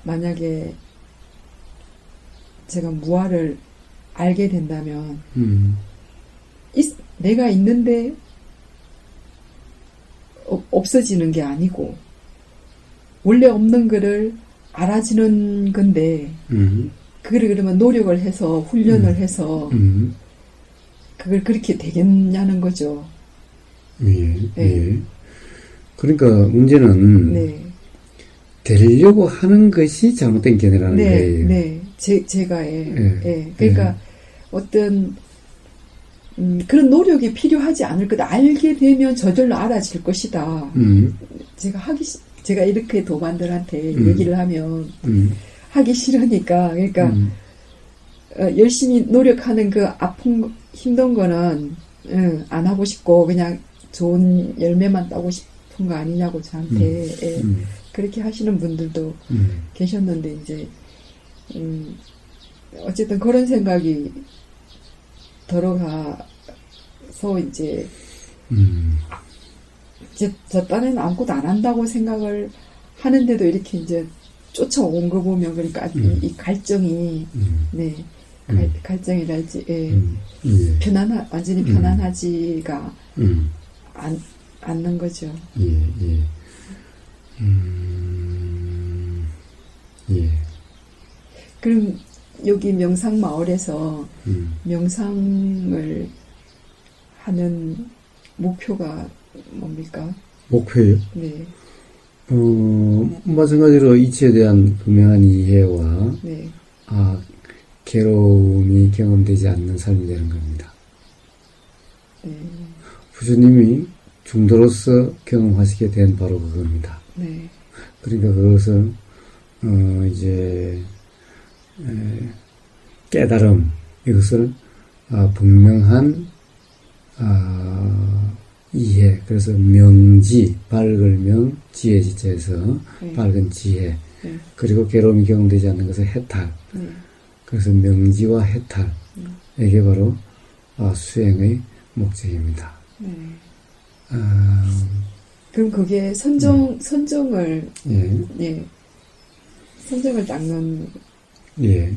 만약에 제가 무아를 알게 된다면, 내가 있는데 없어지는 게 아니고, 원래 없는 거를 알아지는 건데, 그걸 그러면 노력을 해서, 훈련을 해서, 그걸 그렇게 되겠냐는 거죠. 예, 예. 그러니까 문제는, 네. 되려고 하는 것이 잘못된 견해라는 네, 거예요. 네. 제가, 그러니까, 어떤, 그런 노력이 필요하지 않을 거다. 알게 되면 저절로 알아질 것이다. 제가 이렇게 도반들한테 얘기를 하면, 하기 싫으니까, 그러니까, 열심히 노력하는 그 힘든 거는, 안 하고 싶고, 그냥 좋은 열매만 따고 싶은 거 아니냐고 저한테, 그렇게 하시는 분들도 계셨는데, 이제, 어쨌든 그런 생각이 들어가서, 이제 저 딴에는 아무것도 안 한다고 생각을 하는데도 이렇게 이제 쫓아온 거 보면, 그러니까 이 갈증이, 네, 갈증이랄지, 완전히 편안하지가 않는 거죠. 그럼 여기 명상마을에서 명상을 하는 목표가 뭡니까? 목표요? 네. 마찬가지로 이치에 대한 분명한 이해와, 네. 괴로움이 경험되지 않는 삶이 되는 겁니다. 네. 부처님이 중도로서 경험하시게 된 바로 그겁니다. 네. 그러니까 그것은, 이제, 깨달음, 이것을, 분명한, 이해, 그래서 명지, 밝을 명, 지혜 지자에서 밝은 지혜, 그리고 괴로움이 경험되지 않는 것은 해탈, 그래서 명지와 해탈, 이게 바로 수행의 목적입니다. 그럼 그게 선정을 선정을 닦는. 네.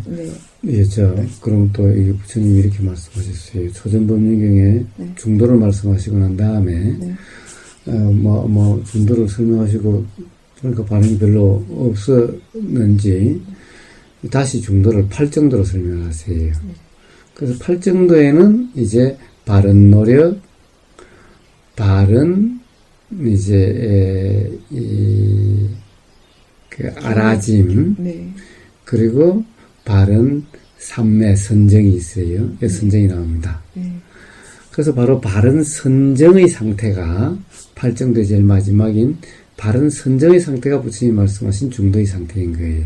그럼 또 이게 부처님이 이렇게 말씀하셨어요. 초전법륜경에 중도를 말씀하시고 난 다음에, 중도를 설명하시고, 그러니까 반응이 별로 없었는지, 다시 중도를 8정도로 설명하세요. 그래서 8정도에는 이제 바른 노력, 바른, 이제, 알아짐, 그리고 바른 삼매 선정이 있어요. 선정이 나옵니다. 그래서 바로 바른 선정의 상태가 8정도의 제일 마지막인 바른 선정의 상태가 부처님이 말씀하신 중도의 상태인 거예요.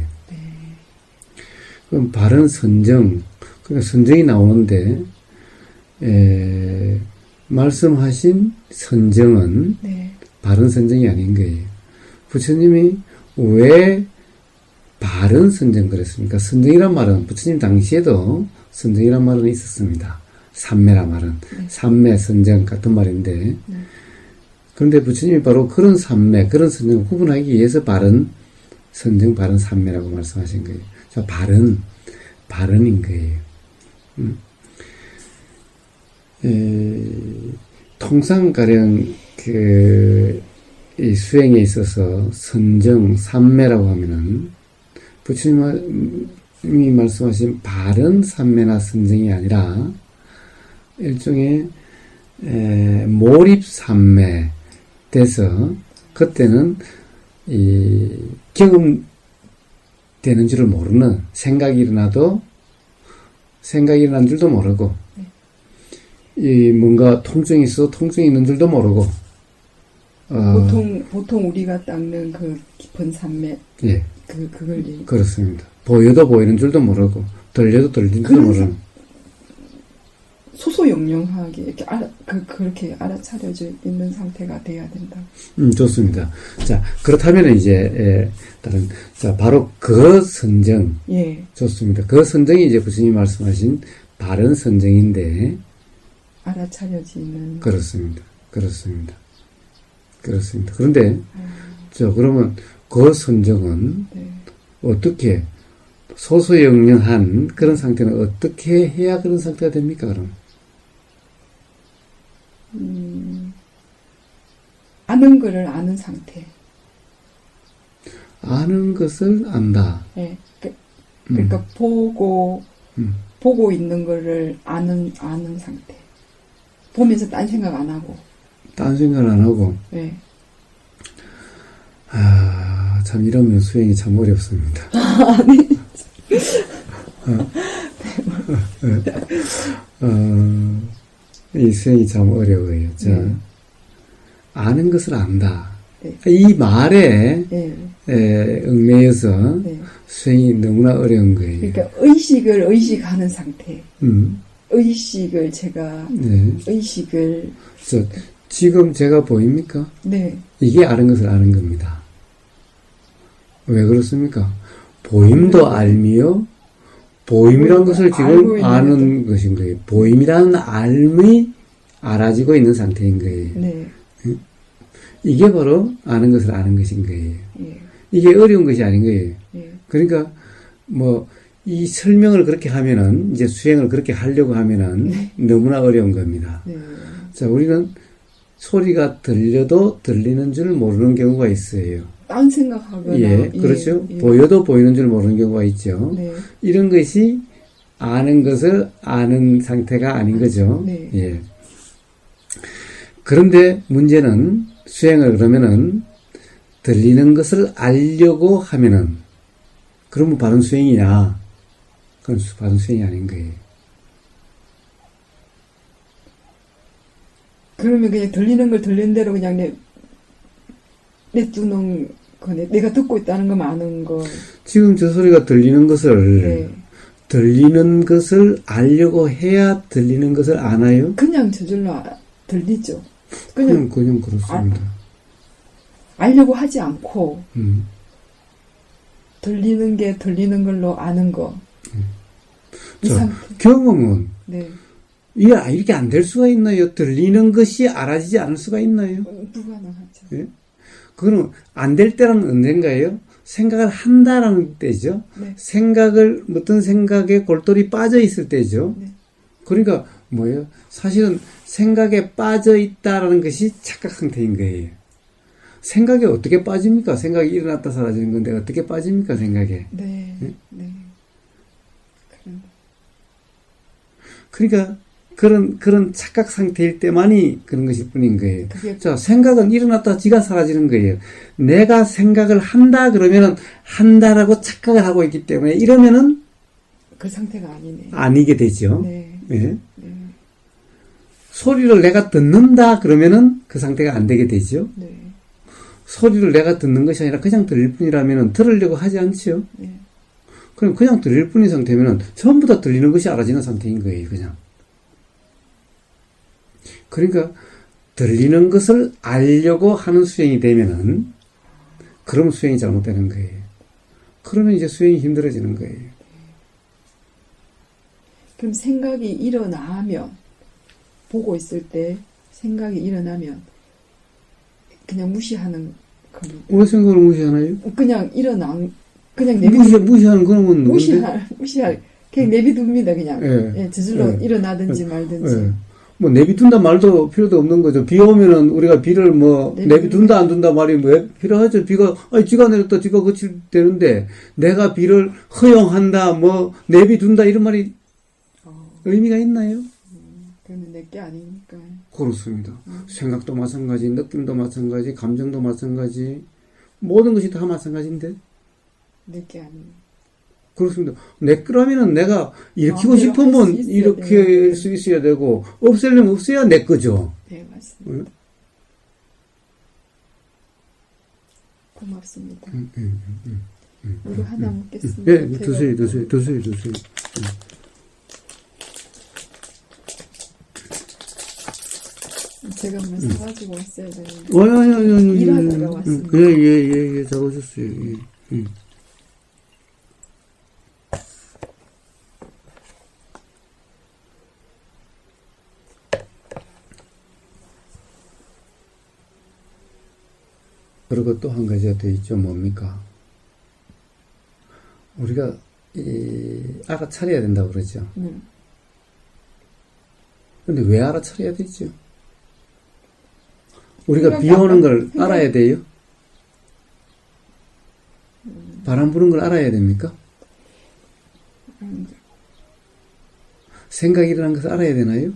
그럼 바른 선정, 그러니까 선정이 나오는데, 말씀하신 선정은 바른 선정이 아닌 거예요. 부처님이 왜 바른 선정 그랬습니까? 선정이란 말은 부처님 당시에도 선정이란 말은 있었습니다. 삼매란 말은. 삼매, 선정 같은 말인데, 그런데 부처님이 바로 그런 삼매, 그런 선정을 구분하기 위해서 바른 선정, 바른 삼매라고 말씀하신 거예요. 자, 바른인 거예요. 통상가령 이 수행에 있어서 선정, 삼매라고 하면은 부처님이 말씀하신 바른 삼매나 선정이 아니라 일종의 몰입 삼매 돼서 그때는 이 경험되는 줄을 모르는, 생각이 일어나는 줄도 모르고, 이 뭔가 통증이 있어 통증이 있는 줄도 모르고, 보통 우리가 닦는 그 깊은 산맥, 그걸 그렇습니다. 보여도 보이는 줄도 모르고, 들려도 들리는 줄도 모르는. 소소영령하게 이렇게 그렇게 알아차려져 있는 상태가 돼야 된다. 좋습니다. 자, 그렇다면 이제 바로 그 선정. 좋습니다. 그 선정이 이제 부처님이 말씀하신 바른 선정인데. 알아차려지는. 그렇습니다. 그런데 자, 그러면 그 선정은 네. 어떻게 소소영령한 그런 상태는 어떻게 해야 그런 상태가 됩니까, 그럼? 아는 거를 아는 상태. 아는 것을 안다. 네. 그러니까 보고 있는 거를 아는 상태. 보면서 딴 생각 안 하고. 딴 생각 안 하고. 네. 아, 참 이러면 수행이 참 어렵습니다. 아니. 이 수행이 참 어려워요. 자, 아는 것을 안다. 네. 이 말에 네. 얽매여서 네. 수행이 너무나 어려운 거예요. 그러니까 의식을 의식하는 상태. 네. 의식을 저, 지금 제가 보입니까? 네. 이게 아는 것을 아는 겁니다. 왜 그렇습니까? 보임도 알미요. 보임이라는 것을 지금 아는 것인 거예요. 보임이라는 알미 알아지고 있는 상태인 거예요. 네. 이게 바로 아는 것을 아는 것인 거예요. 예. 이게 어려운 것이 아닌 거예요. 예. 그러니까 이 설명을 그렇게 하면은 이제 수행을 그렇게 하려고 하면은 너무나 어려운 겁니다. 네. 자, 우리는 소리가 들려도 들리는 줄 모르는 경우가 있어요. 딴 생각하거나. 예, 그렇죠. 예. 보여도 보이는 줄 모르는 경우가 있죠. 네. 이런 것이 아는 것을 아는 상태가 아닌 거죠. 네. 예. 그런데 문제는 수행을 그러면은 들리는 것을 알려고 하면은 그러면 바른 수행이냐? 그건 바른 수행이 아닌 거예요. 그러면 그냥 들리는 걸 들리는 대로 그냥 내두는 거네. 내가 듣고 있다는 것만 아는 거. 지금 저 소리가 들리는 것을 네. 들리는 것을 알려고 해야 들리는 것을 아나요? 그냥 저절로 들리죠. 그냥 그렇습니다. 알려고 하지 않고 음. 들리는 걸로 아는 거. 이 자, 상태. 경험은 네. 이렇게 안 될 수가 있나요? 들리는 것이 알아지지 않을 수가 있나요? 불가능하죠. 예? 그거는 안 될 때는 언젠가요? 생각을 한다라는 때죠. 네. 어떤 생각에 골똘히 빠져 있을 때죠. 네. 그러니까 뭐예요? 사실은 생각에 빠져 있다라는 것이 착각 상태인 거예요. 생각에 어떻게 빠집니까? 생각이 일어났다 사라지는 건데 어떻게 빠집니까? 생각에. 네. 예? 네. 그러니까 그런 착각 상태일 때만이 그런 것일 뿐인 거예요. 자, 생각은 일어났다 지가 사라지는 거예요. 내가 생각을 한다 그러면은 한다라고 착각을 하고 있기 때문에 이러면은 그 상태가 아니네. 아니게 되죠. 네. 예. 네. 소리를 내가 듣는다 그러면은 그 상태가 안 되게 되죠. 네. 소리를 내가 듣는 것이 아니라 그냥 들릴 뿐이라면은 들으려고 하지 않죠. 네. 그럼 그냥 들릴 뿐인 상태면은 전부 다 들리는 것이 알아지는 상태인 거예요, 그냥. 그러니까 들리는 것을 알려고 하는 수행이 되면은 그럼 수행이 잘못되는 거예요. 그러면 이제 수행이 힘들어지는 거예요. 그럼 생각이 일어나면 보고 있을 때 생각이 일어나면 그냥 무시하는 겁니다. 왜 생각을 무시하나요? 그냥 내비두면 무시하는 그런 건 무시할 그냥 내비둡니다. 그냥 예. 저절로 예. 일어나든지 말든지. 예. 뭐 내비둔다 말도 필요도 없는 거죠. 비 오면은 우리가 비를 내비둔다 안 둔다 말이 왜 필요하죠? 지가 내렸다 지가 거칠 되는데 내가 비를 허용한다 내비둔다 이런 말이 의미가 있나요? 그건 내게 아니니까. 그렇습니다. 생각도 마찬가지, 느낌도 마찬가지, 감정도 마찬가지, 모든 것이 다 마찬가지인데. 내게 아니. 그렇습니다. 내 거라면은 내가 일으키고 싶으면 일으킬 수 있어야 되고, 없애려면 없애야 내 거죠. 네, 맞습니다. 고맙습니다. 이거 하나 먹겠습니다. 예, 드세요. 제가 뭐 사가지고 왔어야 되는데. 아니. 일하다가 왔습니다. 예, 잘 오셨어요. 예. 그리고 또 한 가지가 더 있죠. 뭡니까? 우리가 알아차려야 된다고 그러죠. 근데 왜 알아차려야 되죠? 우리가 비 오는 걸 알아야 돼요? 바람 부는 걸 알아야 됩니까? 생각이 일어난 것을 알아야 되나요?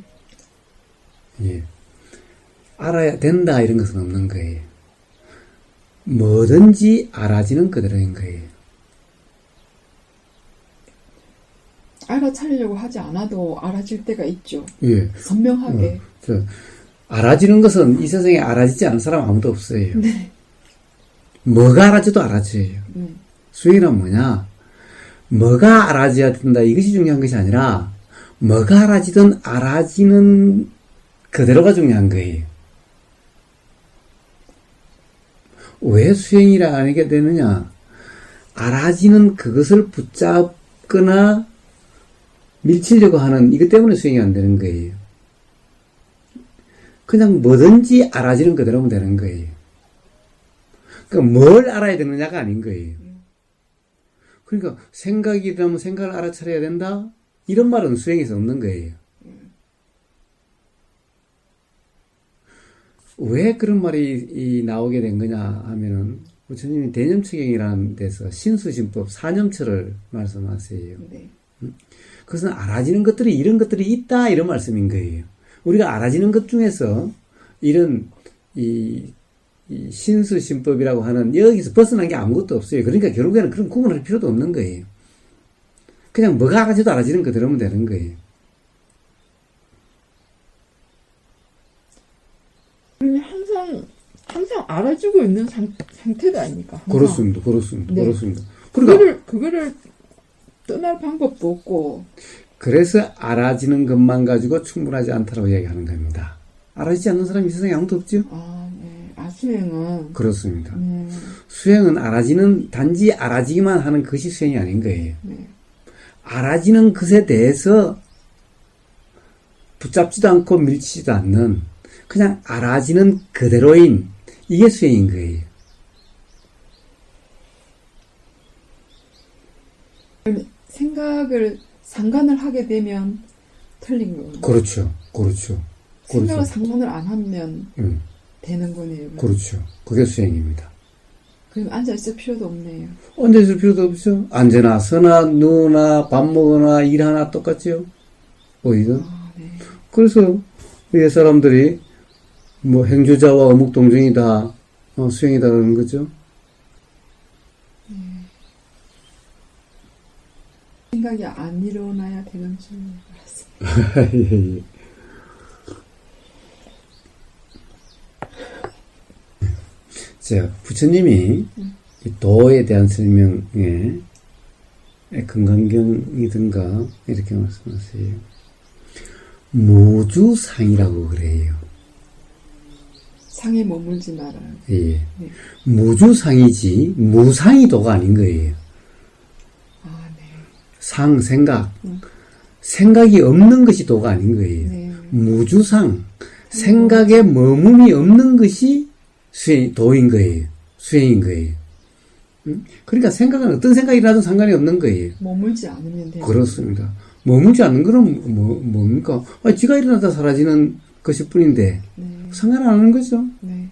예. 알아야 된다 이런 것은 없는 거예요. 뭐든지 알아지는 그대로인 거예요. 알아차리려고 하지 않아도 알아질 때가 있죠. 예. 선명하게. 알아지는 것은 이 세상에 알아지지 않은 사람 아무도 없어요. 네. 뭐가 알아져도 알아져요. 수행이란 뭐냐? 뭐가 알아져야 된다 이것이 중요한 것이 아니라 뭐가 알아지든 알아지는 그대로가 중요한 거예요. 왜 수행이라 하게 되느냐? 알아지는 그것을 붙잡거나 밀치려고 하는 이것 때문에 수행이 안 되는 거예요. 그냥 뭐든지 알아지는 그대로면 되는 거예요. 그러니까 뭘 알아야 되느냐가 아닌 거예요. 그러니까 생각이 일어나면 생각을 알아차려야 된다? 이런 말은 수행에서 없는 거예요. 왜 그런 말이 나오게 된 거냐 하면은 부처님이 대념처경이라는 데서 신수심법 4념처를 말씀하세요. 네. 그것은 알아지는 것들이 이런 것들이 있다 이런 말씀인 거예요. 우리가 알아지는 것 중에서 이런 이 신수심법이라고 하는 여기서 벗어난 게 아무것도 없어요. 그러니까 결국에는 그런 구분할 필요도 없는 거예요. 그냥 뭐가 알아져도 알아지는 그대로면 되는 거예요. 항상 알아주고 있는 상태가 아닙니까? 항상. 그렇습니다. 네. 그렇습니다. 그거를 떠날 방법도 없고. 그래서 알아지는 것만 가지고 충분하지 않다고 이야기하는 겁니다. 알아지지 않는 사람이 이 세상에 아무도 없죠? 네. 수행은. 그렇습니다. 수행은 단지 알아지기만 하는 것이 수행이 아닌 거예요. 네. 알아지는 것에 대해서 붙잡지도 않고 밀치지도 않는 그냥 알아지는 그대로인 이게 수행인 거예요. 생각을 상관을 하게 되면 틀린 거예요. 그렇죠. 생각을 상관을 안 하면 되는 거네요. 그렇죠. 그게 수행입니다. 그럼 앉아있을 필요도 없네요. 앉아있을 필요도 없죠. 앉으나 서나 누우나 밥 먹으나 일하나 똑같죠. 오히려. 네. 그래서 옛 사람들이 뭐 행주자와 어묵동정이다 수행이다 그러는 거죠. 생각이 안 일어나야 되는 줄 알았습니다. 예. 자, 부처님이 이 도에 대한 설명에 금강경이든가 이렇게 말씀하세요. 무주상이라고 그래요. 상에 머물지 말아요. 예. 네. 무주상이지 무상이 도가 아닌 거예요. 네. 생각. 생각이 없는 것이 도가 아닌 거예요. 네. 무주상. 생각에 머금이 없는 것이 도인 거예요. 수행인 거예요. 그러니까 생각은 어떤 생각이 나도 상관이 없는 거예요. 머물지 않으면 돼요. 그렇습니다. 머물지 않는 거는 뭡니까? 지가 일어나다 사라지는 것일 뿐인데 상관 안 하는 거죠. 네.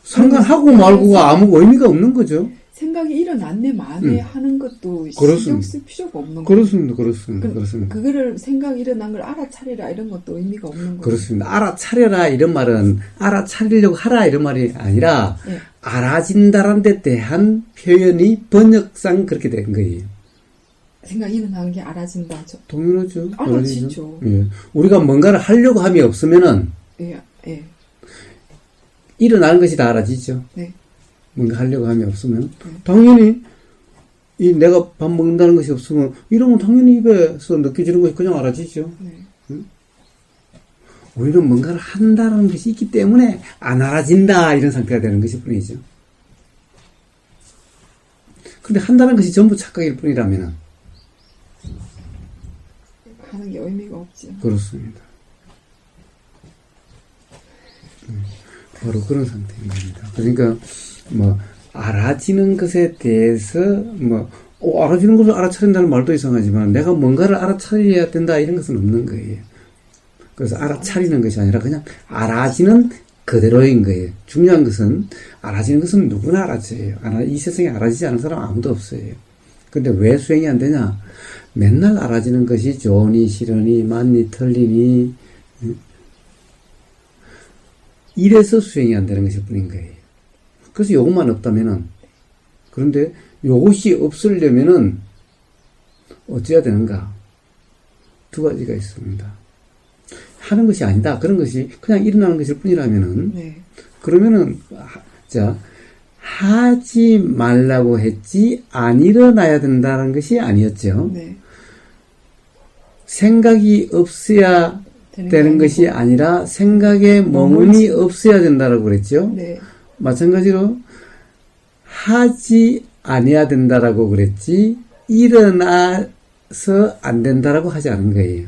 상관하고 말고가 아무 의미가 없는 거죠. 생각이 일어났네 만에 하는 것도 그렇습니다. 신경 쓸 필요가 없는 거예요. 그렇습니다. 그거를 생각 일어난 걸 알아차리라 이런 것도 의미가 없는 거예요. 그렇습니다. 알아차려라 이런 말은 알아차리려고 하라 이런 말이 아니라 네. 알아진다는 데 대한 표현이 번역상 그렇게 된 거예요. 생각 일어나는 게 알아진다. 동일하죠. 알아지죠. 예. 우리가 뭔가를 하려고 함이 없으면은 예. 일어나는 것이 다 알아지죠. 네. 뭔가 하려고 함이 없으면 당연히 내가 밥 먹는다는 것이 없으면 이러면 당연히 입에서 느껴지는 것이 그냥 알아지죠. 네. 우리는 뭔가를 한다는 것이 있기 때문에 안 알아진다 이런 상태가 되는 것일 뿐이죠. 근데 한다는 것이 전부 착각일 뿐이라면 하는 게 의미가 없죠. 그렇습니다. 바로 그런 상태인 겁니다. 그러니까 뭐 알아지는 것에 대해서 알아지는 것을 알아차린다는 말도 이상하지만 내가 뭔가를 알아차려야 된다 이런 것은 없는 거예요. 그래서 알아차리는 것이 아니라 그냥 알아지는 그대로인 거예요. 중요한 것은 알아지는 것은 누구나 알아져요. 이 세상에 알아지지 않은 사람 아무도 없어요. 근데 왜 수행이 안 되냐? 맨날 알아지는 것이 좋으니 싫으니 맞니 틀리니 이래서 수행이 안 되는 것일 뿐인 거예요. 그래서 요것만 없다면은, 그런데 요것이 없으려면은 어찌해야 되는가? 두 가지가 있습니다. 하는 것이 아니다. 그런 것이 그냥 일어나는 것일 뿐이라면은, 네. 그러면은, 하지 말라고 했지, 안 일어나야 된다는 것이 아니었죠. 네. 생각이 없어야 되는 것이 아니라 생각에 머문이 없어야 된다라고 그랬죠. 네. 마찬가지로 하지 아니야 된다라고 그랬지 일어나서 안 된다라고 하지 않은 거예요.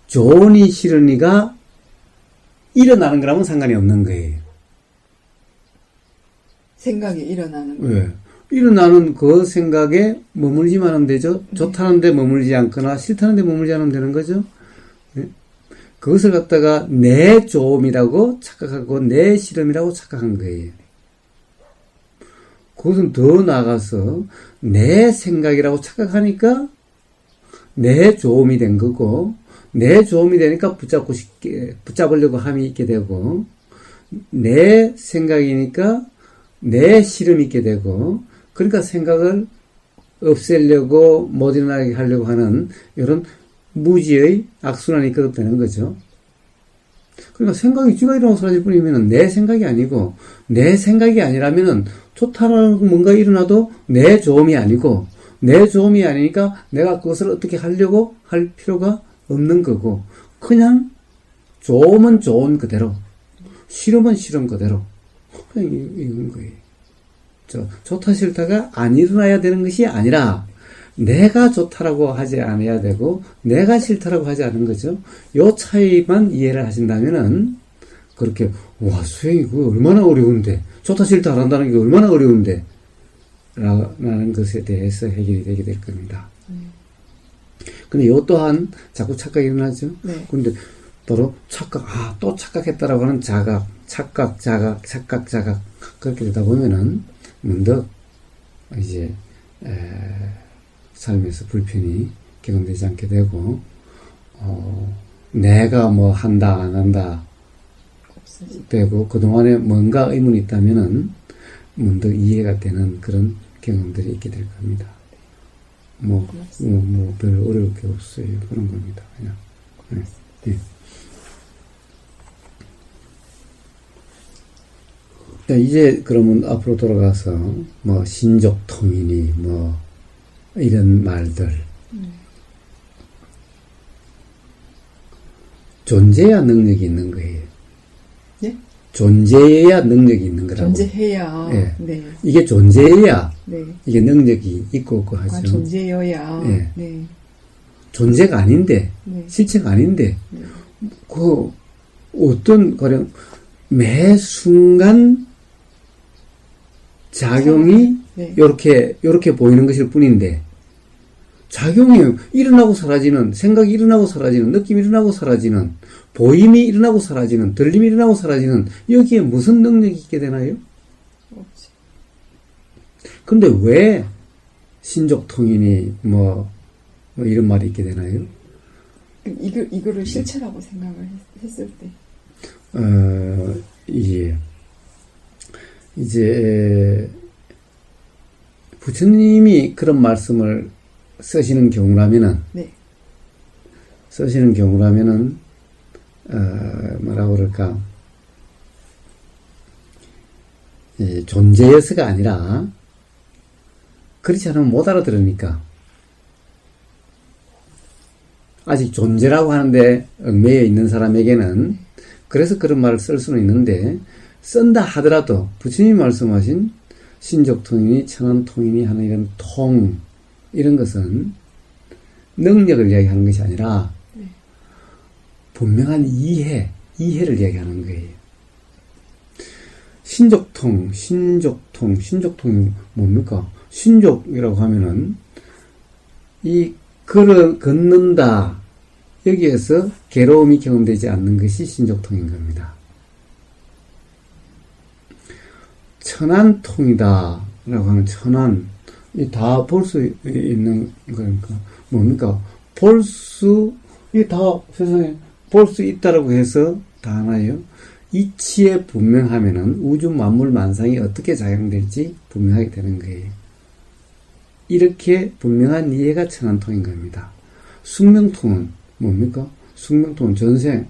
좋으니 싫으니가 일어나는 거라면 상관이 없는 거예요. 생각이 일어나는 거. 왜? 일어나는 그 생각에 머물지만 하면 되죠. 좋다는 데 머물지 않거나 싫다는 데 머물지 않으면 되는 거죠. 네? 그것을 갖다가 내 좋음이라고 착각하고 내 싫음이라고 착각한 거예요. 그것은 더 나아가서 내 생각이라고 착각하니까 내 좋음이 된 거고, 내 좋음이 되니까 붙잡으려고 함이 있게 되고, 내 생각이니까 내 싫음이 있게 되고, 그러니까 생각을 없애려고 못 일어나게 하려고 하는 이런 무지의 악순환이 거듭되는 거죠. 그러니까 생각이 쥐가 일어나고 사라질 뿐이면 내 생각이 아니고, 내 생각이 아니라면은 좋다라는 뭔가 일어나도 내 좋음이 아니고, 내 좋음이 아니니까 내가 그것을 어떻게 하려고 할 필요가 없는 거고, 그냥 좋으면 좋은 그대로, 싫으면 싫은 그대로, 그냥 이건 거예요. 좋다 싫다가 안 일어나야 되는 것이 아니라 내가 좋다라고 하지 않아야 되고 내가 싫다라고 하지 않은 거죠. 요 차이만 이해를 하신다면은 그렇게 수행이 그거 얼마나 어려운데, 좋다 싫다 안 한다는 게 얼마나 어려운데 라는 것에 대해서 해결이 되게 될 겁니다. 근데 요 또한 자꾸 착각이 일어나죠. 네. 근데 바로 또 착각했다라고 하는 착각, 자각 그렇게 되다 보면은 문득 이제 삶에서 불편이 경험되지 않게 되고, 내가 뭐 한다 안 한다 되고, 그동안에 뭔가 의문이 있다면은 문득 이해가 되는 그런 경험들이 있게 될 겁니다. 별 어려울 게 없어요. 그런 겁니다. 그냥. 네. 자, 이제 그러면 앞으로 돌아가서 신족통이니 이런 말들 존재해야 능력이 있는 거예요. 네? 존재해야 능력이 있는 거라고. 존재해야. 네. 네. 이게 존재해야 네. 이게 능력이 있고 없고 하죠. 존재여야. 네. 네. 존재가 아닌데, 네. 실체가 아닌데, 네. 어떤 가령 매 순간 작용이 네. 요렇게 보이는 것일 뿐인데, 작용이 일어나고 사라지는, 생각이 일어나고 사라지는, 느낌이 일어나고 사라지는, 보임이 일어나고 사라지는, 들림이 일어나고 사라지는, 여기에 무슨 능력이 있게 되나요? 없지. 근데 왜 신족통이니 이런 말이 있게 되나요? 이거를 실체라고 생각을 했을 때. 이제 부처님이 그런 말씀을 쓰시는 경우라면은, 네. 뭐라고 그럴까, 존재여서가 아니라, 그렇지 않으면 못 알아들으니까, 아직 존재라고 하는데 얽매여 있는 사람에게는 그래서 그런 말을 쓸 수는 있는데, 쓴다 하더라도 부처님이 말씀하신 신족통이니 천안통이니 하는 이런 이런 것은 능력을 이야기하는 것이 아니라 분명한 이해를 이야기하는 거예요. 신족통이 뭡니까? 신족이라고 하면은, 걷는다. 여기에서 괴로움이 경험되지 않는 것이 신족통인 겁니다. 천안통이다. 라고 하는 천안. 다 볼 수 있는 거니까. 뭡니까? 세상에 볼 수 있다라고 해서 다 하나요? 이치에 분명하면은 우주 만물 만상이 어떻게 작용될지 분명하게 되는 거예요. 이렇게 분명한 이해가 천안통인 겁니다. 숙명통은 뭡니까? 숙명통은 전생.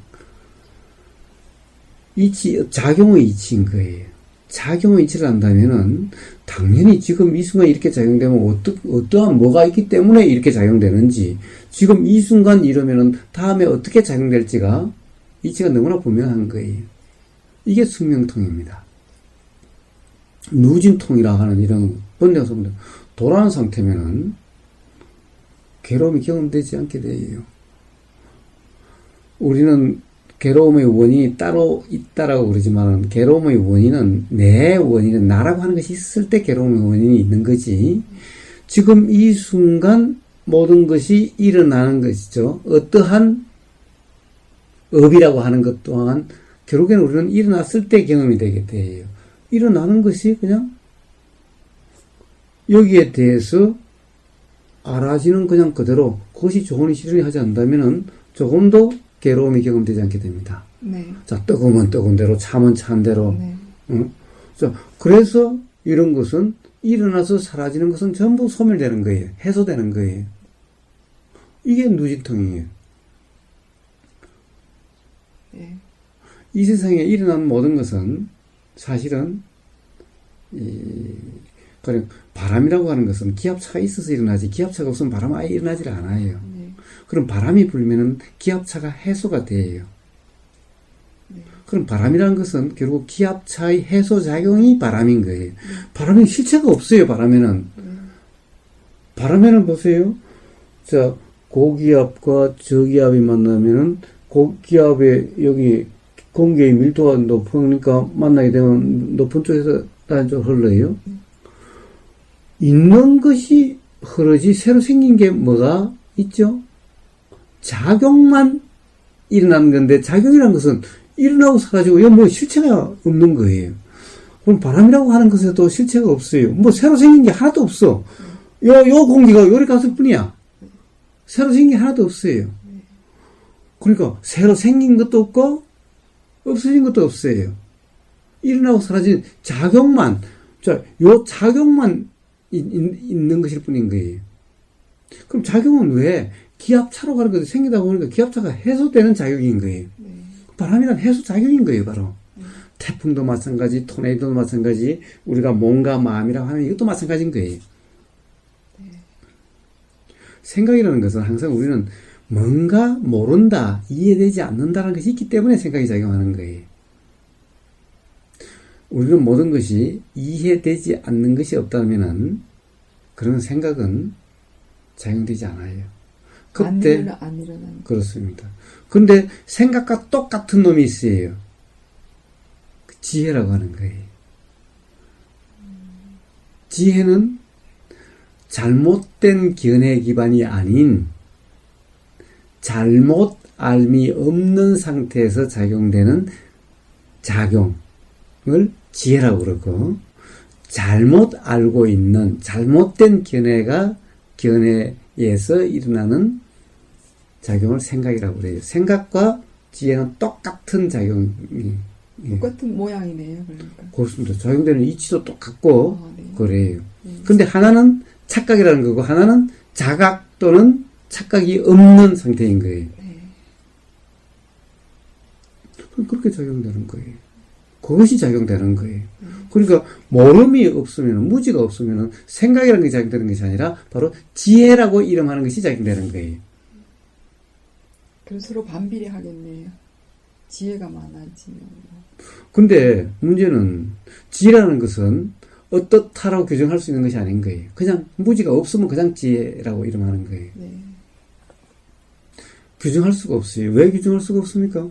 작용의 이치인 거예요. 작용의 이치를 한다면은, 당연히 지금 이 순간 이렇게 작용되면 어떠한 뭐가 있기 때문에 이렇게 작용되는지, 지금 이 순간 이러면은 다음에 어떻게 작용될지가 이치가 너무나 분명한 거예요. 이게 숙명통입니다. 누진통이라 하는 이런 번뇌성들, 돌아오는 상태면은 괴로움이 경험되지 않게 돼요. 우리는 괴로움의 원인이 따로 있다라고 그러지만, 괴로움의 원인은, 내 원인은 나라고 하는 것이 있을 때 괴로움의 원인이 있는 거지, 지금 이 순간 모든 것이 일어나는 것이죠. 어떠한 업이라고 하는 것 또한 결국에는 우리는 일어났을 때 경험이 되게 돼요. 일어나는 것이 그냥 여기에 대해서 알아지는 그냥 그대로, 그것이 좋으니 싫으니 하지 않는다면은 조금도 괴로움이 경험되지 않게 됩니다. 네. 자, 뜨거우면 뜨거운 대로, 차면 찬 대로. 네. 자, 그래서 이런 것은 일어나서 사라지는 것은 전부 소멸되는 거예요. 해소되는 거예요. 이게 누진통이에요. 네. 이 세상에 일어나는 모든 것은 사실은 가령 바람이라고 하는 것은 기압차가 있어서 일어나지, 기압차가 없으면 바람 아예 일어나질 않아요. 네. 그럼 바람이 불면은 기압차가 해소가 돼요. 네. 그럼 바람이라는 것은 결국 기압차의 해소작용이 바람인 거예요. 바람에는 실체가 없어요, 바람에는. 바람에는 보세요. 자, 고기압과 저기압이 만나면은 고기압에 여기 공기의 밀도가 높으니까 만나게 되면 높은 쪽에서 다른 쪽으로 흘러요. 있는 것이 흐르지 새로 생긴 게 뭐가 있죠? 작용만 일어나는 건데, 작용이라는 것은 일어나고 사라지고 이건 뭐 실체가 없는 거예요. 그럼 바람이라고 하는 것에도 실체가 없어요. 뭐 새로 생긴 게 하나도 없어. 요 공기가 요리 갔을 뿐이야. 새로 생긴 게 하나도 없어요. 그러니까 새로 생긴 것도 없고 없어진 것도 없어요. 일어나고 사라진 작용만, 요 작용만 있는 것일 뿐인 거예요. 그럼 작용은 왜? 기압차로 가는 것이 생기다 보니까 기압차가 해소되는 작용인 거예요. 바람이란 해소작용인 거예요, 바로. 태풍도 마찬가지, 토네이도도 마찬가지, 우리가 몸과 마음이라고 하는 이것도 마찬가지인 거예요. 생각이라는 것은 항상 우리는 뭔가 모른다, 이해되지 않는다는 것이 있기 때문에 생각이 작용하는 거예요. 우리는 모든 것이 이해되지 않는 것이 없다면은 그런 생각은 작용되지 않아요. 그때 안 일어나는. 그렇습니다. 근데 생각과 똑같은 놈이 있어요. 지혜라고 하는 거예요. 지혜는 잘못된 견해 기반이 아닌 잘못 알미 없는 상태에서 작용되는 작용을 지혜라고 그러고, 잘못 알고 있는 잘못된 견해에서 일어나는 작용을 생각이라고 그래요. 생각과 지혜는 똑같은 작용이, 똑같은 모양이네요, 그러니까. 그렇습니다. 작용되는 이치도 똑같고, 네. 그래요. 근데 하나는 착각이라는 거고, 하나는 자각 또는 착각이 없는 상태인 거예요. 네. 그렇게 작용되는 거예요. 그것이 작용되는 거예요. 그러니까 모름이 없으면, 무지가 없으면 생각이라는 게 작용되는 것이 아니라 바로 지혜라고 이름하는 것이 작용되는 거예요. 그래서 서로 반비례 하겠네요. 지혜가 많아지면. 근데 문제는 지혜라는 것은 어떻다라고 규정할 수 있는 것이 아닌 거예요. 그냥 무지가 없으면 그냥 지혜라고 이름하는 거예요. 네. 규정할 수가 없어요. 왜 규정할 수가 없습니까?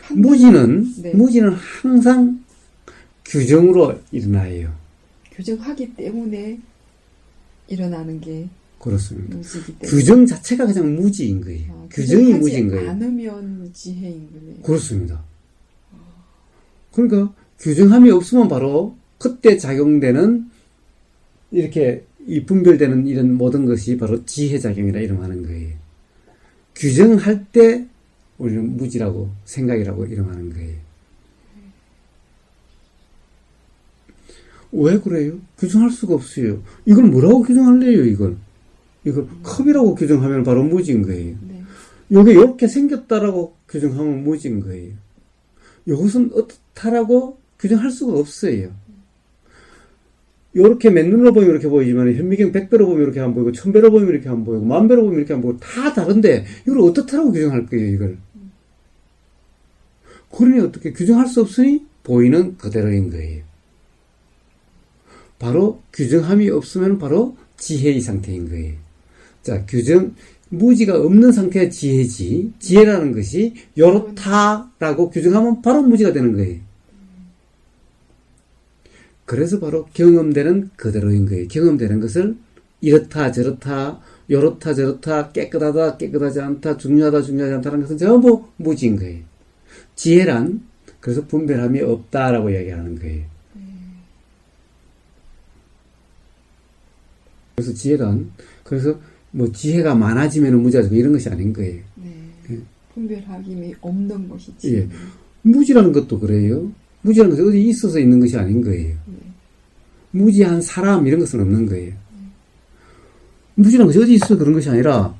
네. 무지는 항상 규정으로 일어나요. 규정하기 때문에 일어나는 게 그렇습니다. 무지이기 때문에. 규정 자체가 그냥 무지인 거예요. 규정이 무지인 거예요. 않으면 지혜인 거네요. 그렇습니다. 그러니까 규정함이 없으면 바로 그때 작용되는 이렇게 이 분별되는 이런 모든 것이 바로 지혜작용이라 이름하는 거예요. 규정할 때 우리는 무지라고 생각이라고 이름하는 거예요. 왜 그래요? 규정할 수가 없어요. 이걸 뭐라고 규정할래요, 이걸 컵이라고 규정하면 바로 무지인 거예요. 네. 요게 이렇게 생겼다라고 규정하면 무지인 거예요. 이것은 어떻다라고 규정할 수가 없어요. 요렇게 맨눈으로 보면 이렇게 보이지만 현미경 100배로 보면 이렇게 안 보이고 1000배로 보면 이렇게 안 보이고 10,000배로 보면 이렇게 안 보이고 다 다른데 이걸 어떻다라고 규정할 거예요, 이걸. 그러니 어떻게 규정할 수 없으니 보이는 그대로인 거예요. 바로 규정함이 없으면 바로 지혜의 상태인 거예요. 자, 무지가 없는 상태가 지혜지. 지혜라는 것이 요렇다라고 규정하면 바로 무지가 되는 거예요. 그래서 바로 경험되는 그대로인 거예요. 경험되는 것을 이렇다 저렇다 요렇다 저렇다 깨끗하다 깨끗하지 않다 중요하다 중요하지 않다는 것은 전부 무지인 거예요. 지혜란 그래서 분별함이 없다라고 이야기하는 거예요. 그래서 지혜란 그래서 뭐 지혜가 많아지면 무지하고 이런 것이 아닌 거예요. 네. 분별함이 없는 것이지. 예. 무지라는 것도 그래요. 무지라는 것이 어디 있어서 있는 것이 아닌 거예요. 무지한 사람 이런 것은 없는 거예요. 무지라는 것이 어디 있어 그런 것이 아니라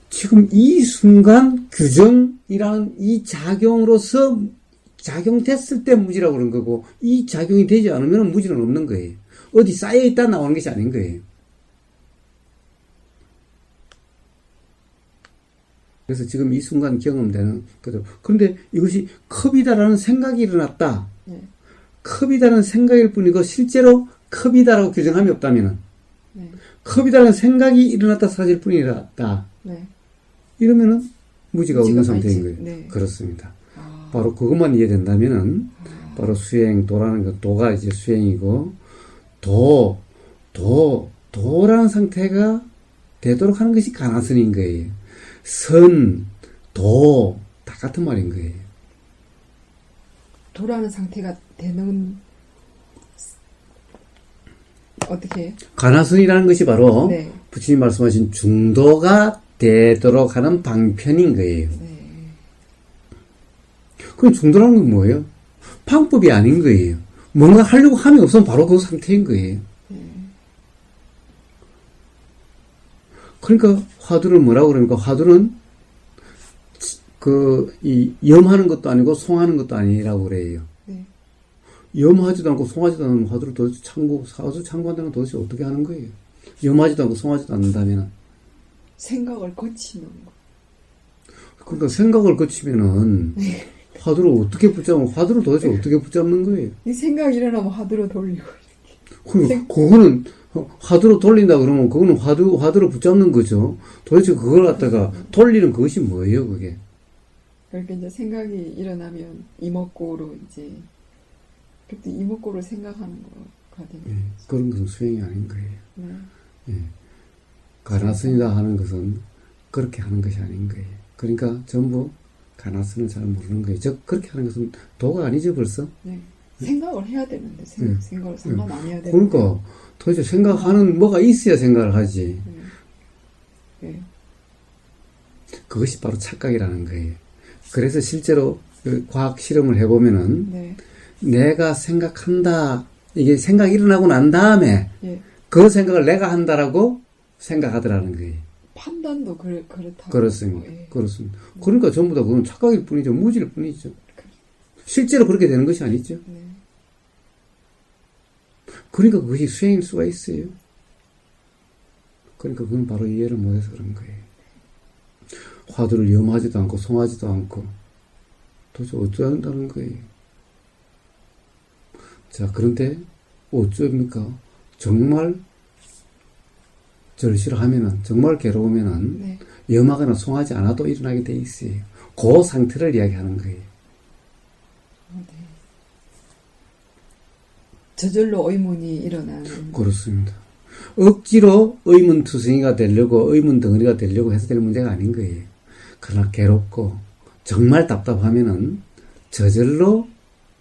지금 이 순간 규정이라는 이 작용으로서 작용됐을 때 무지라고 그런 거고 이 작용이 되지 않으면 무지는 없는 거예요. 어디 쌓여있다 나오는 것이 아닌 거예요. 그래서 지금 이 순간 경험되는 그대로. 그런데 이것이 컵이다라는 생각이 일어났다. 네. 컵이다라는 생각일 뿐이고 실제로 컵이다라고 규정함이 없다면 네. 컵이다라는 생각이 일어났다 사실 뿐이다. 네. 이러면은 무지가 없는 상태인 있지. 거예요. 네. 그렇습니다. 바로 그것만 이해된다면은 바로 수행, 도라는 것, 도가 이제 수행이고 도라는 상태가 되도록 하는 것이 가나선인 거예요. 선, 도, 다 같은 말인 거예요. 도라는 상태가 되는 어떻게 해요? 가나선이라는 것이 바로 네. 부처님 말씀하신 중도가 되도록 하는 방편인 거예요. 네. 그럼 중도라는 건 뭐예요? 방법이 아닌 거예요. 뭔가 하려고 함이 없으면 바로 그 상태인 거예요. 그러니까 화두를 뭐라고 그러니까 화두는 염하는 것도 아니고 송하는 것도 아니라고 그래요. 네. 염하지도 않고 송하지도 않는 화두를 도대체 사주 참고한다는 건 도대체 어떻게 하는 거예요? 염하지도 않고 송하지도 않는다면 생각을 거치는 거. 그러니까 생각을 거치면은 화두를 어떻게 붙잡으면 화두를 도대체 어떻게 붙잡는 거예요? 이 생각이 일어나면 화두로 돌리고 그거는 화두로 돌린다 그러면 그거는 화두로 붙잡는 거죠. 도대체 그걸 갖다가 돌리는 그것이 뭐예요, 그게? 그러니까 이제 생각이 일어나면 이목구로 이제 그때 이목구를 생각하는 거가 되는 예, 그런 것은 수행이 아닌 거예요. 네. 예. 가나선이다 하는 것은 그렇게 하는 것이 아닌 거예요. 그러니까 전부 가나선을 잘 모르는 거예요. 즉 그렇게 하는 것은 도가 아니죠, 벌써? 네. 생각을 해야 되는데 생각을 상관 안 해야 되는데. 그러니까 도대체 생각하는 뭐가 있어야 생각을 하지. 네. 그것이 바로 착각이라는 거예요. 그래서 실제로 과학 실험을 해보면은 네. 내가 생각한다 이게 생각이 일어나고 난 다음에 예. 그 생각을 내가 한다라고 생각하더라는 거예요. 판단도 그렇다고. 그렇습니다. 예. 그렇습니다. 그러니까 전부 다 그건 착각일 뿐이죠. 무지일 뿐이죠. 실제로 그렇게 되는 것이 아니죠. 네. 그러니까 그것이 수행일 수가 있어요. 그러니까 그건 바로 이해를 못해서 그런 거예요. 화두를 염하지도 않고 송하지도 않고 도대체 어쩌한다는 거예요. 자, 그런데 어쩝니까? 정말 절실하면은 정말 괴로우면은 네. 염하거나 송하지 않아도 일어나게 돼 있어요. 그 상태를 이야기하는 거예요. 저절로 의문이 일어나는. 그렇습니다. 억지로 의문투성이가 되려고 의문 덩어리가 되려고 해서 되는 문제가 아닌 거예요. 그러나 괴롭고 정말 답답하면은 저절로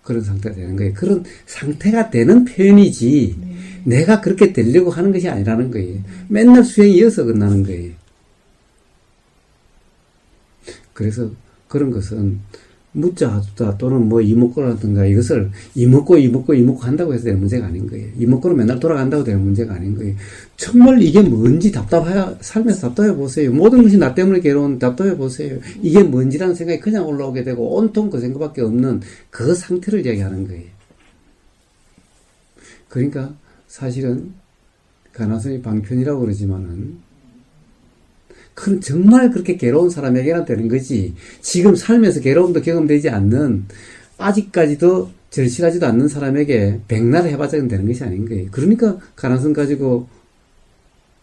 그런 상태가 되는 거예요. 그런 상태가 되는 표현이지 내가 그렇게 되려고 하는 것이 아니라는 거예요. 맨날 수행이 이어서 끝나는 거예요. 그래서 그런 것은 묻자 하자 또는 뭐 이목구라든가 이것을 이목구 한다고 해서 되는 문제가 아닌 거예요. 이목구로 맨날 돌아간다고 되는 문제가 아닌 거예요. 정말 이게 뭔지 삶에서 답답해 보세요. 모든 것이 나 때문에 괴로운 답답해 보세요. 이게 뭔지라는 생각이 그냥 올라오게 되고 온통 그 생각밖에 없는 그 상태를 이야기하는 거예요. 그러니까 사실은 가나선이 방편이라고 그러지만은 그건 정말 그렇게 괴로운 사람에게나 되는 거지. 지금 삶에서 괴로움도 경험되지 않는, 아직까지도 절실하지도 않는 사람에게 백날 해봤자 되는 것이 아닌 거예요. 그러니까 가나선 가지고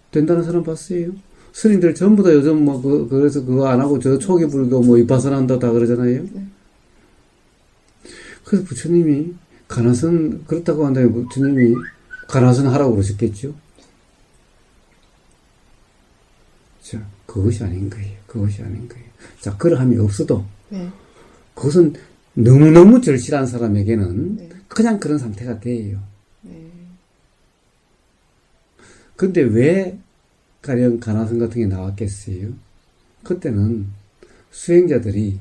된다는 사람 봤어요. 스님들 전부 다 요즘 그래서 그거 안 하고 저 초기 불교 위파서나 한다 다 그러잖아요. 그래서 부처님이 가나선 그렇다고 한다면 부처님이 가나선 하라고 그러셨겠죠. 자, 그것이 아닌 거예요. 그것이 아닌 거예요. 자, 그러함이 없어도, 그것은 너무너무 절실한 사람에게는 그냥 그런 상태가 돼요. 근데 왜 가령 가나선 같은 게 나왔겠어요? 그때는 수행자들이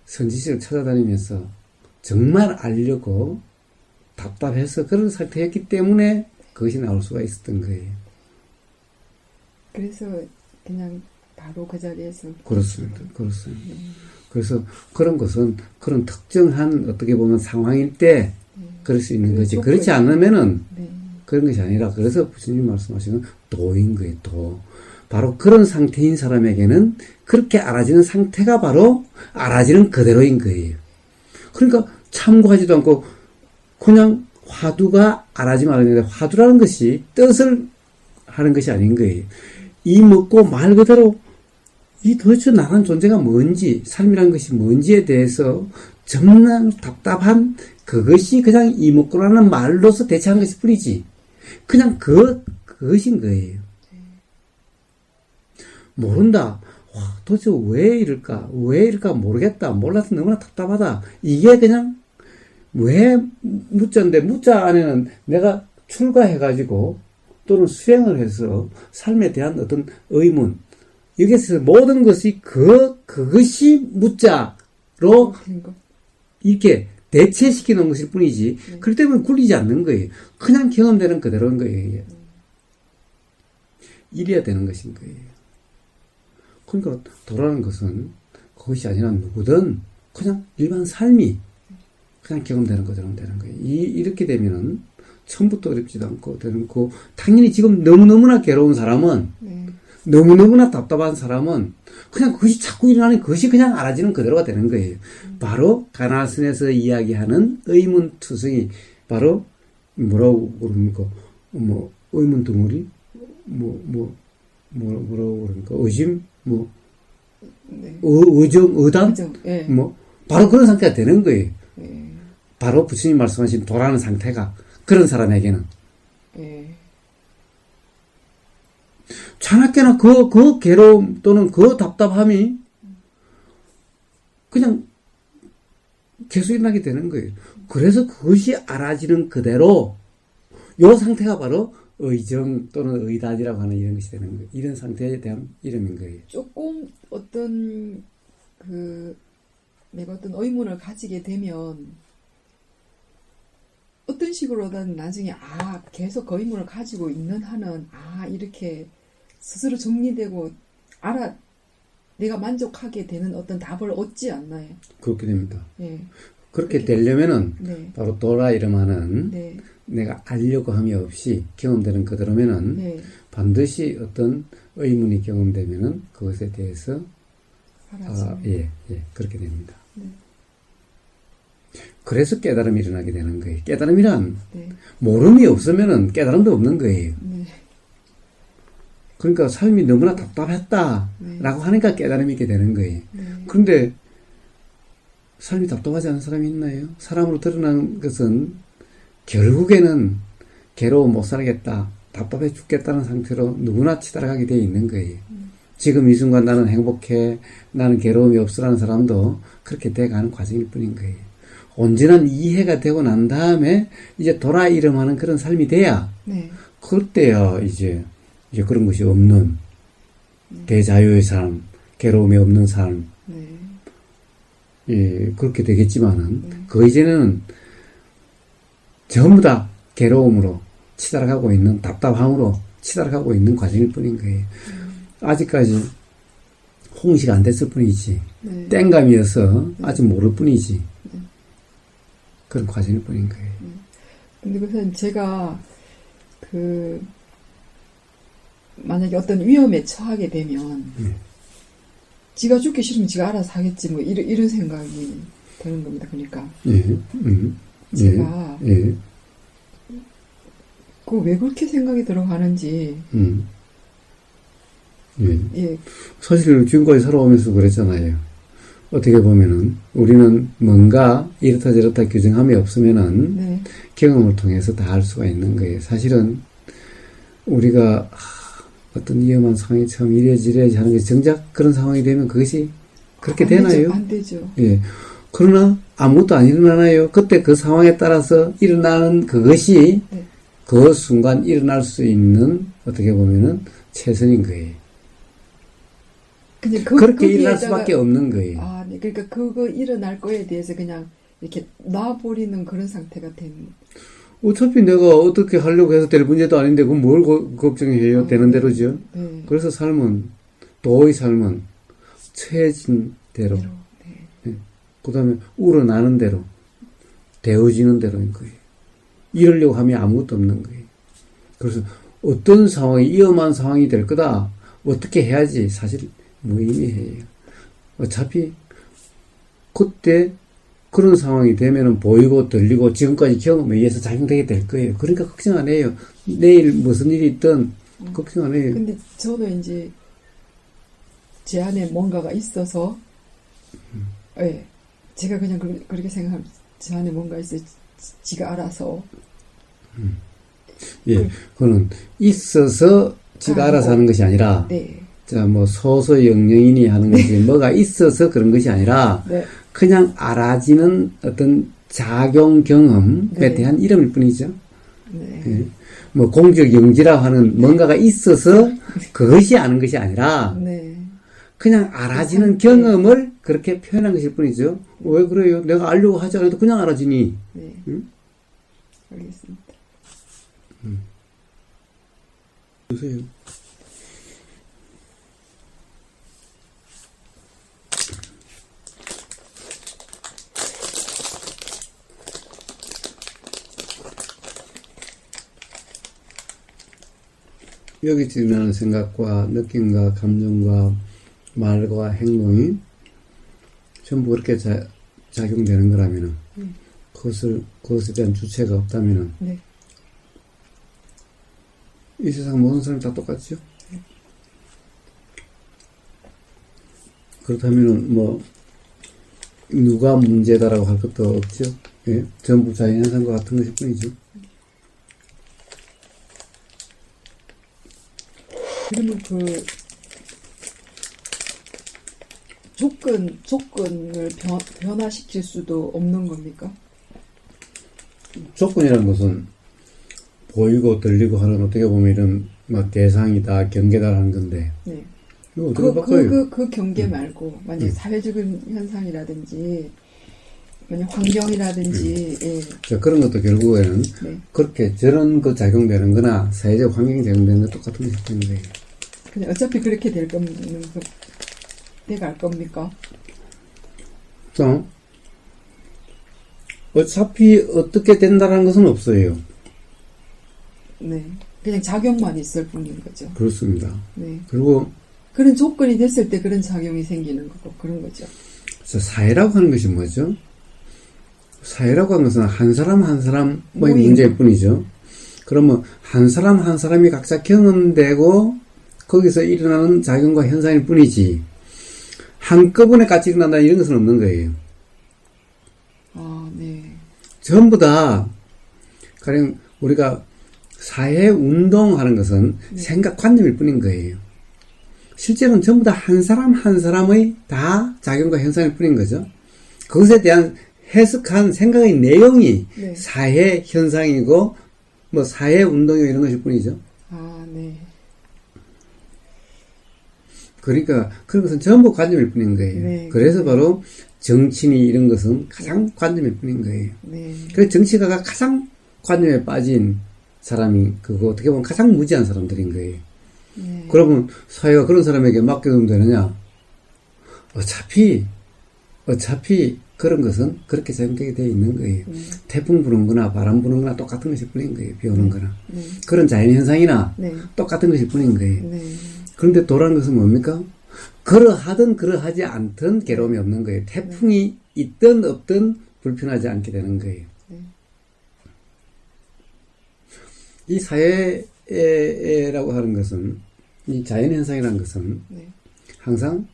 선지식을 찾아다니면서 정말 알려고 답답해서 그런 상태였기 때문에 그것이 나올 수가 있었던 거예요. 그래서 그냥 바로 그 자리에서. 그렇습니다. 그래서 그런 것은 그런 특정한 어떻게 보면 상황일 때 그럴 수 있는 거지. 그렇지 않으면은 그런 것이 아니라, 그래서 부처님 말씀하시는 도인 거예요. 도. 바로 그런 상태인 사람에게는 그렇게 알아지는 상태가 바로 알아지는 그대로인 거예요. 그러니까 참고하지도 않고 그냥 화두가 알아지 말았는데, 화두라는 것이 뜻을 하는 것이 아닌 거예요. 이 먹고 말 그대로 이 도대체 나란 존재가 뭔지, 삶이란 것이 뭔지에 대해서 정말 답답한 그것이 그냥 이 먹고라는 말로서 대체한 것일 뿐이지, 그냥 그것인 거예요. 모른다. 와, 도대체 왜 이럴까 모르겠다. 몰라서 너무나 답답하다. 이게 그냥 왜 묻자인데, 묻자 안에는 내가 출가해가지고 또는 수행을 해서 삶에 대한 어떤 의문, 여기서 모든 것이 그것이 묻자로 이렇게 대체시켜 놓은 것일 뿐이지, 그렇기 때문에 굴리지 않는 거예요. 그냥 경험되는 그대로인 거예요. 이래야 되는 것인 거예요. 그러니까 도라는 것은 그것이 아니라 누구든 그냥 일반 삶이 그냥 경험되는 그대로 되는 거예요. 이렇게 되면은 처음부터 어렵지도 않고 되는 거. 당연히 지금 너무너무나 괴로운 사람은, 너무너무나 답답한 사람은 그냥 그것이 자꾸 일어나는 그것이 그냥 알아지는 그대로가 되는 거예요. 바로 가나선에서 이야기하는 의문투성이, 바로 뭐라고 그럽니까? 의문 덩어리? 뭐라고 그럽니까? 의심? 의정, 의담? 바로 그런 상태가 되는 거예요. 바로 부처님 말씀하신 도라는 상태가 그런 사람에게는. 자나깨나 그 괴로움 또는 그 답답함이 그냥 계속 일어나게 되는 거예요. 그래서 그것이 알아지는 그대로, 요 상태가 바로 의정 또는 의단이라고 하는 이런 것이 되는 거예요. 이런 상태에 대한 이름인 거예요. 조금 내가 어떤 의문을 가지게 되면 어떤 식으로든 나중에 계속 그 의문을 가지고 있는 한은 이렇게 스스로 정리되고 내가 만족하게 되는 어떤 답을 얻지 않나요? 그렇게 됩니다. 그렇게 되려면은 바로 도라 이름하는 내가 알려고 함이 없이 경험되는 그대로면은 반드시 어떤 의문이 경험되면은 그것에 대해서 그렇게 됩니다. 그래서 깨달음이 일어나게 되는 거예요. 깨달음이란 모름이 없으면은 깨달음도 없는 거예요. 그러니까 삶이 너무나 답답했다라고 하니까 깨달음이 있게 되는 거예요. 그런데 삶이 답답하지 않은 사람이 있나요? 사람으로 드러난 것은 결국에는 괴로워 못 살겠다, 답답해 죽겠다는 상태로 누구나 치달아가게 돼 있는 거예요. 지금 이 순간 나는 행복해, 나는 괴로움이 없으라는 사람도 그렇게 돼가는 과정일 뿐인 거예요. 온전한 이해가 되고 난 다음에 이제 돌아 일어나는 그런 삶이 돼야 네. 그때야 이제 그런 것이 없는 대자유의 삶, 괴로움이 없는 삶, 네. 예, 그렇게 되겠지만은 그 이제는 전부 다 괴로움으로 치달아가고 있는, 답답함으로 치달아가고 있는 과정일 뿐인 거예요. 아직까지 홍시가 안 됐을 뿐이지, 네. 땡감이어서 아직 모를 뿐이지, 그런 과정일 뿐인 거예요. 근데 그래서 제가 만약에 어떤 위험에 처하게 되면 지가 죽기 싫으면 지가 알아서 하겠지 뭐 이런 생각이 드는 겁니다. 그러니까 제가 예. 왜 그렇게 생각이 들어가는지 예. 사실 지금까지 살아오면서 그랬잖아요. 어떻게 보면은 우리는 뭔가 이렇다 저렇다 규정함이 없으면은 네. 경험을 통해서 다 알 수가 있는 거예요. 사실은 우리가 어떤 위험한 상황이 처음 이래지래지 하는 게 정작 그런 상황이 되면 그것이 그렇게 되나요? 안 되죠. 예. 그러나 아무것도 안 일어나나요? 그때 그 상황에 따라서 일어나는 그것이 네. 그 순간 일어날 수 있는 어떻게 보면은 최선인 거예요. 그렇게 일어날 수밖에 없는 거예요. 아, 네. 그러니까 그거 일어날 거에 대해서 그냥 이렇게 놔버리는 그런 상태가 된. 어차피 내가 어떻게 하려고 해서 될 문제도 아닌데 그건 뭘 걱정해요? 되는 대로죠. 네. 그래서 도의 삶은 처해진 대로, 네. 네. 그 다음에 우러나는 대로, 되어지는 대로인 거예요. 이러려고 하면 아무것도 없는 거예요. 그래서 어떤 상황이 위험한 상황이 될 거다, 어떻게 해야지 사실 무의미해요. 어차피 그때 그런 상황이 되면은 보이고 들리고 지금까지 경험에 의해서 작용되게 될 거예요. 그러니까 걱정 안 해요. 내일 무슨 일이 있든 걱정 안 해요. 근데 저는 이제 제 안에 뭔가가 있어서 예. 제가 그냥 그렇게 생각합니다. 제 안에 뭔가 있어요. 지가 알아서. 예. 그거는 있어서 지가 알아서 하는 것이 아니라 네. 자, 뭐 소소영령이니 하는 것이 뭐가 있어서 그런 것이 아니라 네. 그냥 알아지는 어떤 작용 경험에 네. 대한 이름일 뿐이죠. 네. 예. 뭐 공적 영지라고 하는 뭔가가 있어서 그것이 아는 것이 아니라 네. 그냥 알아지는 경험을 그렇게 표현한 것일 뿐이죠. 왜 그래요? 내가 알려고 하지 않아도 그냥 알아지니. 네. 응? 알겠습니다. 보세요. 여기 지나는 생각과 느낌과 감정과 말과 행동이 전부 그렇게 작용되는 거라면은 그것에 대한 주체가 없다면은 네. 이 세상 모든 사람이 다 똑같죠? 그렇다면은 뭐 누가 문제다라고 할 것도 없죠? 예? 전부 자연현상과 같은 것일 뿐이죠. 그러면 조건을 변화시킬 수도 없는 겁니까? 조건이라는 것은 보이고 들리고 하는 어떻게 보면 이런 막 대상이다, 경계다라는 건데. 네. 이거 어떻게 바꿔요? 그 경계 말고 만약 사회적인 현상이라든지 만약 환경이라든지 예. 자, 그런 것도 결국에는 네. 그렇게 저런 거 작용되는 거나 사회적 환경이 작용되는 거 똑같은 것이 되는 거예요. 그냥 어차피 그렇게 될 겁니다. 돼갈 겁니까? 어차피 어떻게 된다는 것은 없어요. 네. 그냥 작용만 있을 뿐인 거죠. 그렇습니다. 네. 그리고 그런 조건이 됐을 때 그런 작용이 생기는 거고 그런 거죠. 사회라고 하는 것이 뭐죠? 사회라고 하는 것은 한 사람 한 사람의 모임. 문제일 뿐이죠. 그러면 한 사람 한 사람이 각자 경험되고 거기서 일어나는 작용과 현상일 뿐이지 한꺼번에 같이 일어난다 이런 것은 없는 거예요. 아, 네. 전부 다 가령 우리가 사회 운동하는 것은 생각관념일 뿐인 거예요. 실제로는 전부 다 한 사람 한 사람의 다 작용과 현상일 뿐인 거죠. 그것에 대한 해석한 생각의 내용이 사회 현상이고 뭐 사회 운동이고 이런 것일 뿐이죠. 아, 네. 그러니까 그런 것은 전부 관념일 뿐인 거예요. 네. 그래서 바로 정치니 이런 것은 가장 관념일 뿐인 거예요. 네. 그래서 정치가가 가장 관념에 빠진 사람이 그거 어떻게 보면 가장 무지한 사람들인 거예요. 네. 그러면 사회가 그런 사람에게 맡겨두면 되느냐? 어차피 그런 것은 그렇게 작용되게 되어 있는 거예요. 태풍 부는 거나 바람 부는 거나 똑같은 것일 뿐인 거예요. 비 오는 거나. 그런 자연현상이나 똑같은 것일 뿐인 거예요. 그런데 도라는 것은 뭡니까? 그러하든 그러하지 않든 괴로움이 없는 거예요. 태풍이 있든 없든 불편하지 않게 되는 거예요. 이 사회라고 하는 것은, 이 자연현상이라는 것은 항상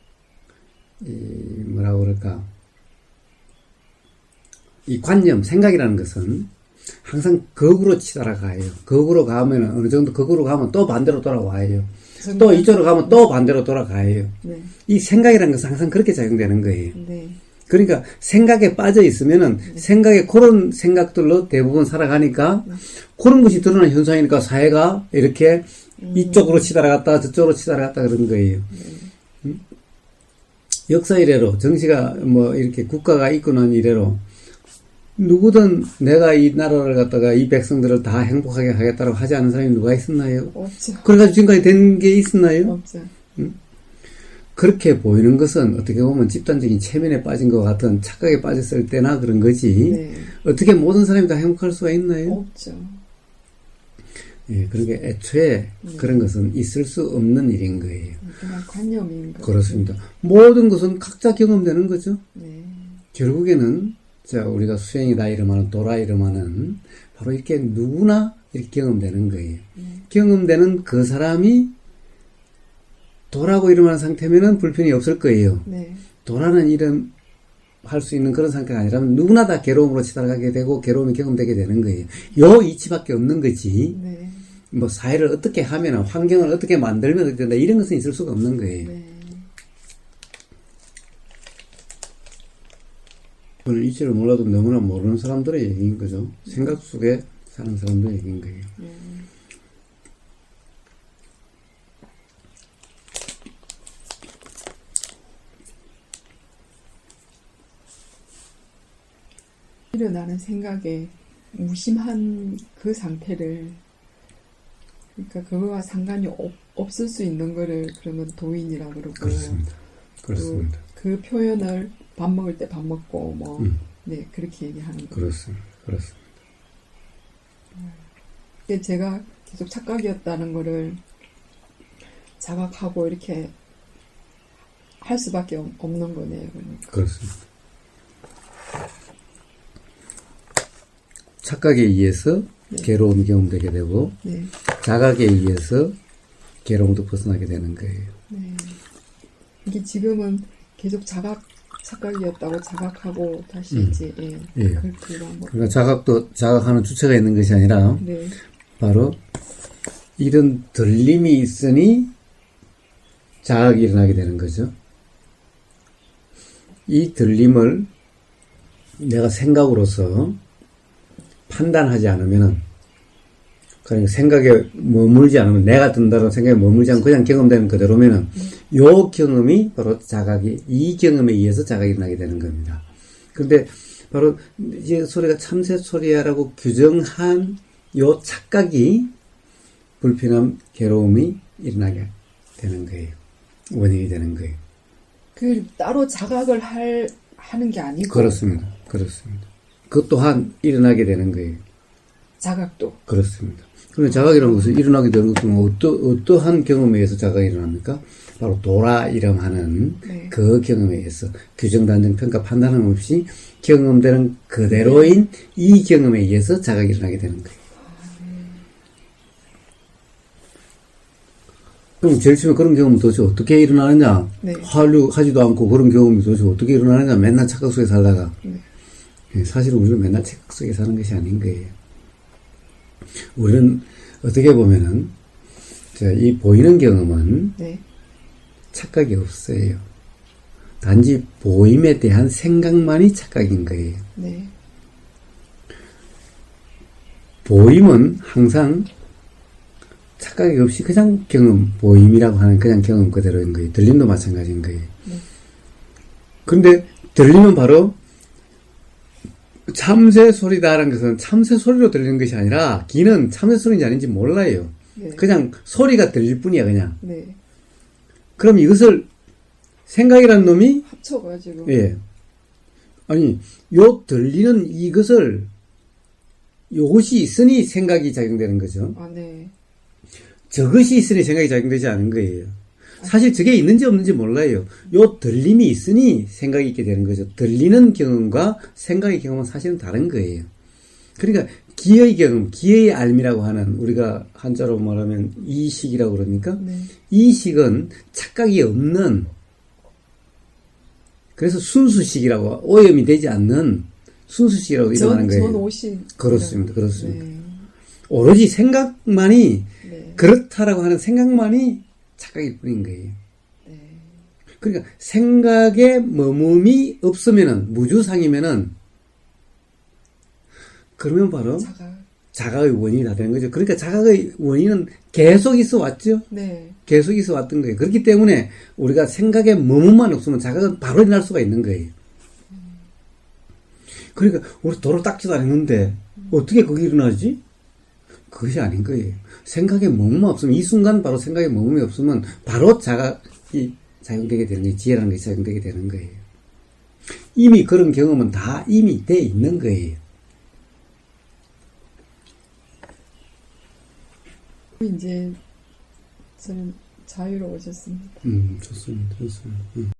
뭐라고 그럴까, 이 관념, 생각이라는 것은 항상 거꾸로 치달아가요. 거꾸로 가면 어느 정도 거꾸로 가면 또 반대로 돌아와요. 또 이쪽으로 가면 또 반대로 돌아가요. 이 생각이라는 것은 항상 그렇게 작용되는 거예요. 그러니까 생각에 빠져 있으면은 생각에 그런 생각들로 대부분 살아가니까 그런 것이 드러나는 현상이니까 사회가 이렇게 이쪽으로 치달아갔다가 저쪽으로 치달아갔다 그런 거예요. 역사 이래로 정치가 뭐 이렇게 국가가 있고 난 이래로 누구든 내가 이 나라를 갖다가 이 백성들을 다 행복하게 하겠다고 하지 않은 사람이 누가 있었나요? 없죠. 그래가지고 지금까지 된 게 있었나요? 없죠. 그렇게 보이는 것은 어떻게 보면 집단적인 체면에 빠진 것 같은 착각에 빠졌을 때나 그런 거지. 어떻게 모든 사람이 다 행복할 수가 있나요? 없죠. 예, 그러게 애초에 그런 것은 있을 수 없는 일인 거예요. 그냥 관념인 거죠. 그렇습니다. 모든 것은 각자 경험되는 거죠. 결국에는 자, 우리가 수행이다 이러면은 도라 이러면은 바로 이렇게 누구나 이렇게 경험되는 거예요. 경험되는 그 사람이 도라고 이름하는 상태면은 불편이 없을 거예요. 도라는 이름 할 수 있는 그런 상태가 아니라면 누구나 다 괴로움으로 치달아가게 되고 괴로움이 경험되게 되는 거예요. 요 이치밖에 없는 거지. 뭐 사회를 어떻게 하면 환경을 어떻게 만들면 어떻게 된다 이런 것은 있을 수가 없는 거예요. 그걸 이치를 몰라도 너무나 모르는 사람들의 얘기인 거죠. 생각 속에 사는 사람들의 얘기인 거예요. 일어나는 생각에 무심한 그 상태를, 그러니까 그거와 상관이 없을 수 있는 거를 그러면 도인이라고 그러고. 그렇습니다. 그렇습니다. 그 표현을 밥 먹을 때 밥 먹고 뭐 네, 그렇게 얘기하는 거예요. 그렇습니다. 그렇습니다. 근데 제가 계속 착각이었다는 거를 자각하고 이렇게 할 수밖에 없는 거네요. 그러니까. 그렇습니다. 착각에 의해서 괴로움이 경험되게 되고 자각에 의해서 괴로움도 벗어나게 되는 거예요. 이게 지금은 계속 착각이었다고 자각하고 다시 이제 그러니까 자각하는 주체가 있는 것이 아니라 바로 이런 들림이 있으니 자각이 일어나게 되는 거죠. 이 들림을 내가 생각으로서 판단하지 않으면은, 그러니까 생각에 머물지 않으면, 내가 든다는 생각에 머물지 않고 그냥 경험되는 그대로면은, 요 경험이 바로 자각이, 이 경험에 의해서 자각이 일어나게 되는 겁니다. 그런데 바로 이제 소리가 참새 소리야라고 규정한 요 착각이 불편함, 괴로움이 일어나게 되는 거예요. 원인이 되는 거예요. 그 따로 자각을 하는 게 아니고. 그렇습니다. 그렇습니다. 그것 또한 일어나게 되는 거예요. 자각도. 그렇습니다. 그런데 자각이라는 것은 일어나게 되는 것은 어떠한 경험에 의해서 자각이 일어납니까? 바로 도라 이름하는 그 경험에 의해서 규정, 단정, 평가, 판단함 없이 경험되는 그대로인 이 경험에 의해서 자각이 일어나게 되는 거예요. 그럼 제일 처음에 그런 경험은 도대체 어떻게 일어나느냐? 하지도 않고 그런 경험이 도대체 어떻게 일어나느냐? 맨날 착각 속에 살다가. 사실은 우리는 맨날 착각 속에 사는 것이 아닌 거예요. 우리는 어떻게 보면은 이 보이는 경험은 네. 착각이 없어요. 단지 보임에 대한 생각만이 착각인 거예요. 네. 보임은 항상 착각이 없이 그냥 경험, 보임이라고 하는 그냥 경험 그대로인 거예요. 들림도 마찬가지인 거예요. 네. 근데 들림은 바로 참새 소리다라는 것은 참새 소리로 들리는 것이 아니라 귀는 참새 소리인지 아닌지 몰라요. 네. 그냥 소리가 들릴 뿐이야, 그냥. 네. 그럼 이것을 생각이라는 놈이 합쳐가지고. 예. 아니, 요 들리는 이것을 요것이 있으니 생각이 작용되는 거죠. 아, 네. 저것이 있으니 생각이 작용되지 않은 거예요. 사실 저게 있는지 없는지 몰라요. 요 들림이 있으니 생각이 있게 되는 거죠. 들리는 경험과 생각의 경험은 사실은 다른 거예요. 그러니까 기의 경험, 기의 알미라고 하는 우리가 한자로 말하면 이식이라고 그러니까 네. 이식은 착각이 없는 그래서 순수식이라고 오염이 되지 않는 순수식이라고 이름하는 거예요. 전오신. 그렇습니다. 그렇습니다. 네. 오로지 생각만이 네. 그렇다라고 하는 생각만이 착각일 뿐인 거예요. 네. 그러니까 생각에 머금이 없으면은 무주상이면은 그러면 바로 자각의 원인이 다 되는 거죠. 그러니까 자각의 원인은 계속 있어 왔죠. 네. 계속 있어 왔던 거예요. 그렇기 때문에 우리가 생각에 머금만 없으면 자각은 바로 일어날 수가 있는 거예요. 그러니까 우리 도로 닦지도 않았는데 어떻게 그게 일어나지? 그것이 아닌 거예요. 생각에 머금만 없으면 이 순간 바로 생각에 머금이 없으면 바로 자각이 작용되게 되는 거예요. 지혜라는 것이 작용되게 되는 거예요. 이미 그런 경험은 다 이미 돼 있는 거예요. 이제 저는 자유로워졌습니다. 좋습니다. 좋습니다.